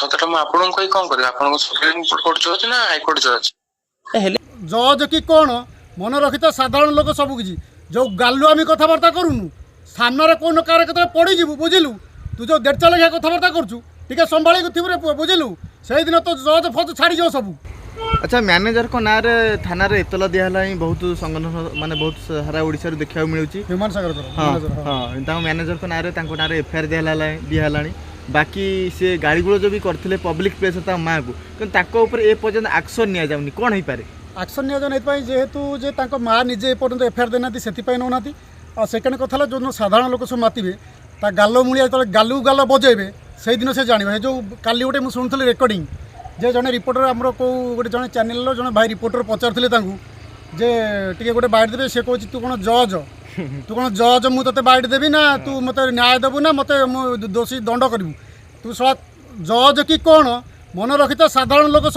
ସତଟା ମୁଁ ଆପଣଙ୍କୁ କହି କଣ କରିବି? ଆପଣଙ୍କ ସୁପ୍ରିମକୋର୍ଟ ଜଜ୍ ନା ହାଇକୋର୍ଟ ଜଜ୍? ଜଜ୍ କି କ'ଣ ମନେ ରଖିଥା, ସାଧାରଣ ଲୋକ ସବୁ କିଛି ଯେଉଁ ଗାଲୁଆମି କଥାବାର୍ତ୍ତା କରୁନୁ, ସାମ୍ନାରେ କୋଉ କାହାର କେତେବେଳେ ପଡ଼ିଯିବୁ, ବୁଝିଲୁ? ତୁ ଯେଉଁ ଦେଢ଼ ଲେଖା କଥାବାର୍ତ୍ତା କରୁଛୁ ଟିକେ ସମ୍ଭାଳିକି ଥିବୁ ରେ ପୁଅ, ବୁଝିଲୁ? ସେଇଦିନ ତ ଜଜ୍ ଫଜ୍ ଛାଡ଼ିଯିବ ସବୁ। अच्छा मैनेजर को ना रे थाना रे इतला दिया बहुत संगठन माने बहुत सारा ओडिसा रे देखा मिलूँ। ह्यूमन सागर हाँ मैनेजर को ना रे एफआईआर दिया बाकी सी गाड़ी गुड़ जो भी करते पब्लिक प्लेस माँ को कि ए पर्यटन एक्शन नि जाऊनी कौन हो पारे? एक्शन नि जाऊँ जेहेतु जे माँ निजे पर्यटन एफआईआर देना से नौना। और सेकेंड कथा जो साधारण लोक सब मातिबे ता गाल मूलिया जो गालू गाल बजेबे से दिन से जानवे। जो काली गोटे मुझे शुणुली रेकर्डिंग जे जड़े रिपोर्टर आमर कौ गोटे जड़े चैनल जड़े भाई रिपोर्टर पचारे जे टे गोटे बाइट देवे से कहूँ तू कौन जज तू कौन जज मुझे बाइट देवी ना तू मत न्याय देबू ना मत दोषी दंड करू तू सला जज कि कौन मन रखी था साधारण लोक